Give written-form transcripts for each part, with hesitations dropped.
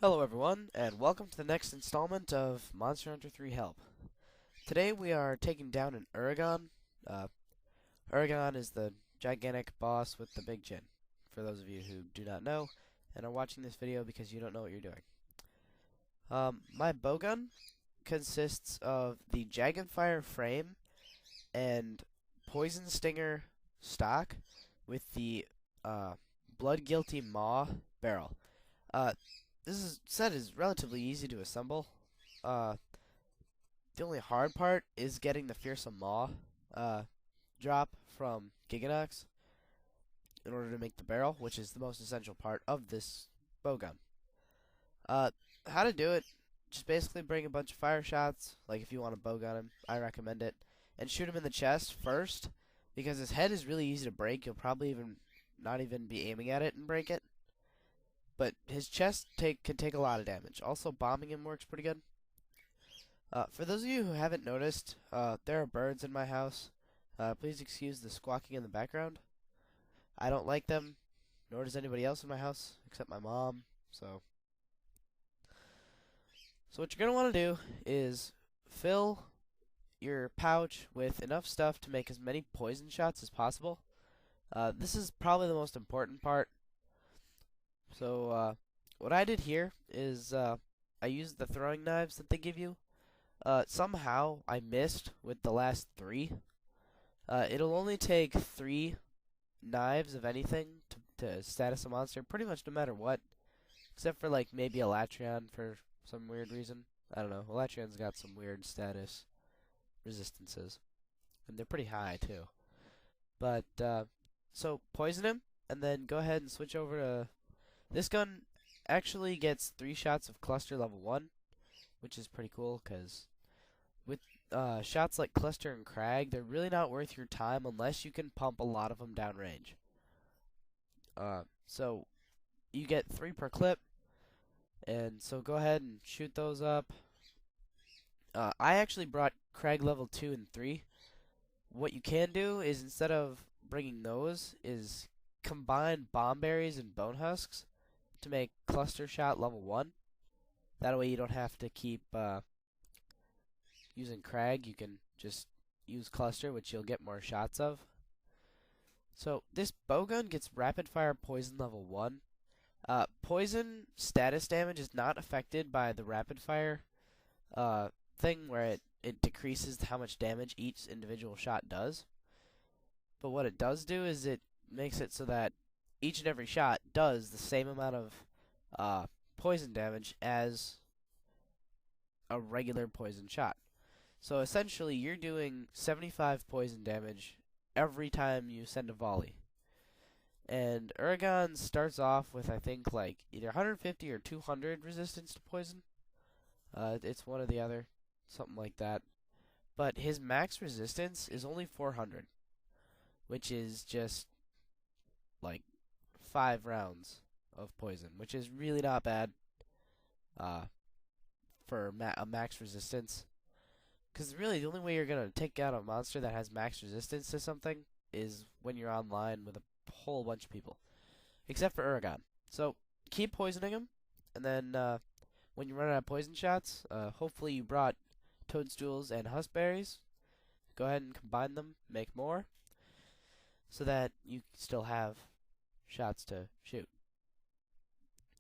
Hello everyone, and welcome to the next installment of Monster Hunter 3 Help. Today we are taking down an Uragaan. Uh, Uragaan is the gigantic boss with the big chin, for those of you who do not know, and are watching this video because you don't know what you're doing. My bowgun consists of the Dragonfire frame and Poison Stinger stock with the Blood Guilty Maw barrel. Uh, this set is relatively easy to assemble. Uh, the only hard part is getting the Fearsome Maw drop from Giganox in order to make the barrel, which is the most essential part of this bowgun. Uh, how to do it? Just basically bring a bunch of fire shots. Like if you want to bowgun him, I recommend it, and shoot him in the chest first, because his head is really easy to break. You'll probably not even be aiming at it and break it. But his chest can take a lot of damage. Also, bombing him works pretty good. For those of you who haven't noticed, there are birds in my house. Please excuse the squawking in the background. I don't like them, nor does anybody else in my house, except my mom. So what you're going to want to do is fill your pouch with enough stuff to make as many poison shots as possible. This is probably the most important part. So, what I did here is I used the throwing knives that they give you. Somehow I missed with the last 3. It'll only take 3 knives of anything to status a monster, pretty much no matter what, except for like maybe a Latreon for some weird reason. I don't know. Latreon's got some weird status resistances, and they're pretty high too. But so poison him, and then go ahead and switch over to this gun. Actually gets 3 shots of cluster level 1, which is pretty cool, because with shots like cluster and crag, they're really not worth your time unless you can pump a lot of them downrange. So you get 3 per clip, and so go ahead and shoot those up. I actually brought crag level 2 and 3. What you can do is, instead of bringing those, is combine bomb berries and bone husks to make cluster shot level 1. That way you don't have to keep using crag. You can just use cluster, which you'll get more shots of. So this bowgun gets rapid fire poison level 1. Poison status damage is not affected by the rapid fire thing, where it decreases how much damage each individual shot does. But what it does do is it makes it so that each and every shot does the same amount of poison damage as a regular poison shot. So essentially, you're doing 75 poison damage every time you send a volley. And Uragaan starts off with, I think, like either 150 or 200 resistance to poison. It's one or the other, something like that. But his max resistance is only 400, which is just like 5 rounds of poison, which is really not bad for a max resistance. Because really, the only way you're going to take out a monster that has max resistance to something is when you're online with a whole bunch of people. Except for Uragaan. So, keep poisoning him, and then when you run out of poison shots, hopefully you brought toadstools and huskberries. Go ahead and combine them, make more, so that you still have shots to shoot.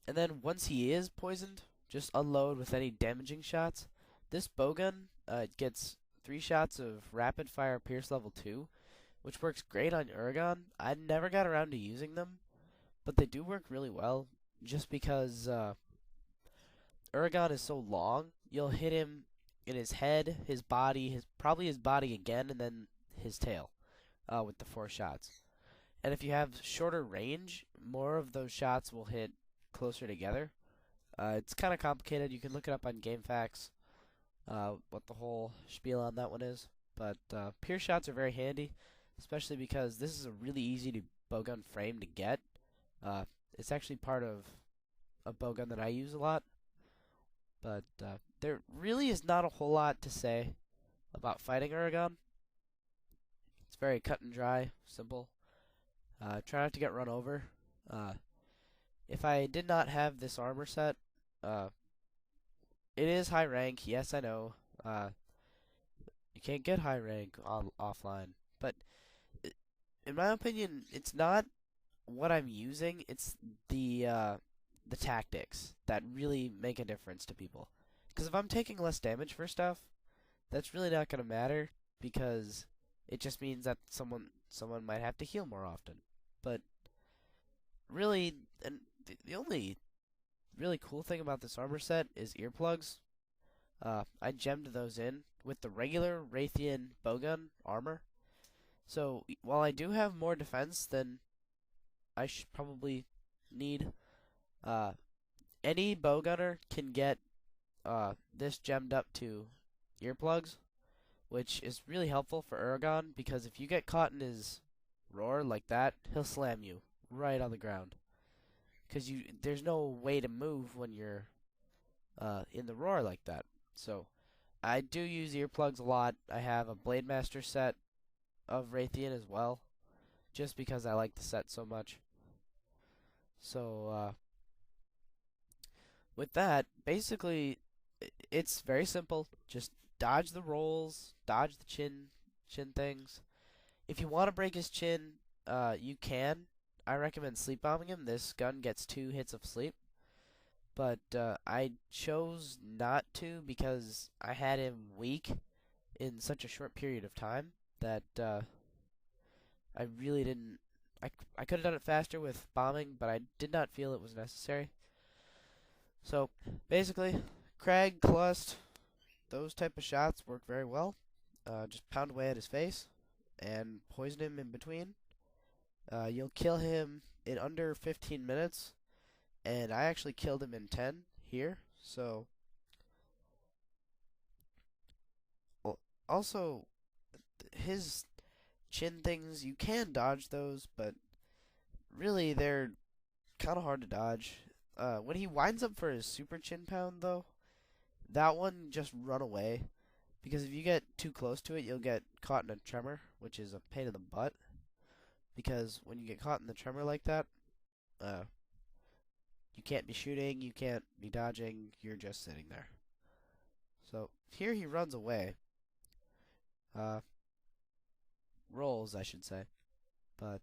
And then once he is poisoned, just unload with any damaging shots. This bowgun gets 3 shots of rapid fire pierce level 2, which works great on Uragaan. I never got around to using them, but they do work really well, just because Uragaan is so long. You'll hit him in his head, his body, probably his body again, and then his tail with the 4 shots. And if you have shorter range, more of those shots will hit closer together. It's kind of complicated. You can look it up on GameFAQs, what the whole spiel on that one is. But pierce shots are very handy, especially because this is a really easy to bowgun frame to get. It's actually part of a bowgun that I use a lot. But there really is not a whole lot to say about fighting Uragaan. It's very cut and dry, simple. Try not to get run over. If I did not have this armor set, Uh, it is high rank. Yes, I know. Uh, you can't get high rank on offline, but i- in my opinion, it's not what I'm using. It's the tactics that really make a difference to people. Because if I'm taking less damage for stuff, that's really not gonna matter because it just means that someone might have to heal more often. But really, and the only really cool thing about this armor set is earplugs. I gemmed those in with the regular Raytheon bowgun armor. So while I do have more defense than I should probably need, uh, any bowgunner can get this gemmed up to earplugs, which is really helpful for Uragaan because if you get caught in his roar like that, he'll slam you right on the ground. Because there's no way to move when you're in the roar like that. So I do use earplugs a lot. I have a Blade Master set of Raytheon as well, just because I like the set so much. So with that, basically, it's very simple. Just dodge the rolls, dodge the chin things. If you want to break his chin, you can. I recommend sleep bombing him. This gun gets 2 hits of sleep. But I chose not to because I had him weak in such a short period of time that I really didn't. I could have done it faster with bombing, but I did not feel it was necessary. So basically, Crag, Clust, those type of shots work very well. Just pound away at his face and poison him in between. You'll kill him in under 15 minutes, and I actually killed him in 10 here. So, also, his chin things, you can dodge those, but really they're kind of hard to dodge. When he winds up for his super chin pound, though, that one just run away. Because if you get too close to it, you'll get caught in a tremor, which is a pain in the butt. Because when you get caught in the tremor like that, uh, you can't be shooting, you can't be dodging, you're just sitting there. So here he runs away. Uh, rolls, I should say. But,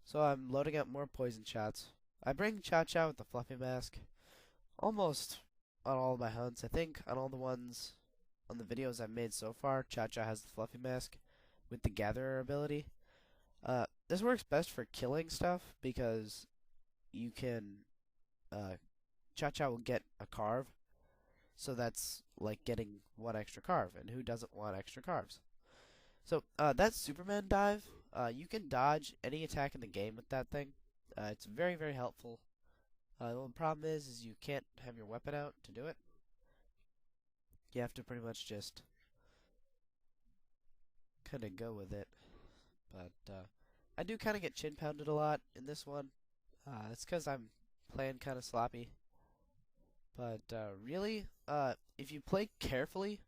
so I'm loading up more poison shots. I bring Chacha with the fluffy mask almost on all of my hunts. I think on all the ones on the videos I've made so far, Chacha has the fluffy mask with the gatherer ability. This works best for killing stuff because you can, Chacha will get a carve, so that's like getting 1 extra carve, and who doesn't want extra carves? So, that Superman dive, you can dodge any attack in the game with that thing. It's very, very helpful. The only problem is you can't have your weapon out to do it. You have to pretty much just kind of go with it. But, I do kind of get chin pounded a lot in this one. It's because I'm playing kind of sloppy. But, really, if you play carefully,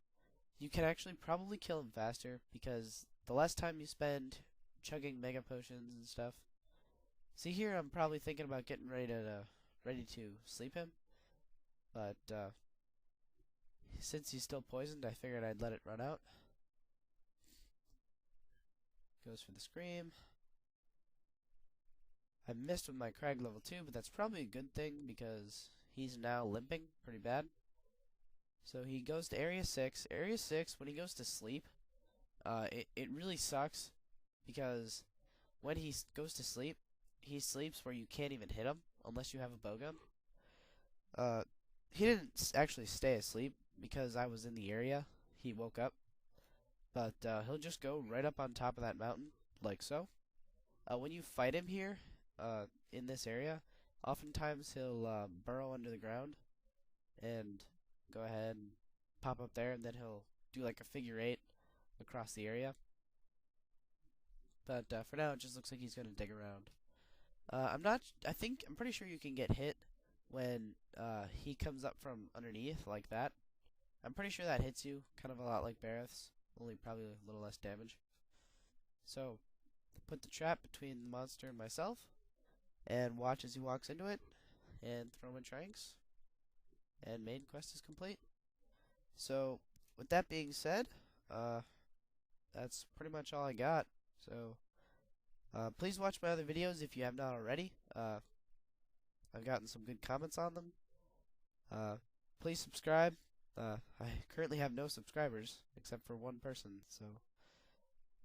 you can actually probably kill him faster because the less time you spend chugging mega potions and stuff. See here, I'm probably thinking about getting ready to sleep him, but since he's still poisoned, I figured I'd let it run out. Goes for the scream. I missed with my Crag level 2, but that's probably a good thing because he's now limping pretty bad. So he goes to Area 6. Area 6, when he goes to sleep, it really sucks because when he goes to sleep, he sleeps where you can't even hit him unless you have a bowgun. He didn't actually stay asleep because I was in the area. He woke up, but he'll just go right up on top of that mountain like so. When you fight him here, in this area, oftentimes he'll burrow under the ground and go ahead and pop up there, and then he'll do like a figure 8 across the area. But for now, it just looks like he's gonna dig around. I'm pretty sure you can get hit when he comes up from underneath like that. I'm pretty sure that hits you, kind of a lot like Bareth's, only probably a little less damage. So, put the trap between the monster and myself, and watch as he walks into it, and throw my tranks, and main quest is complete. So, with that being said, that's pretty much all I got. So, please watch my other videos if you have not already. I've gotten some good comments on them. Please subscribe. I currently have no subscribers except for one person, so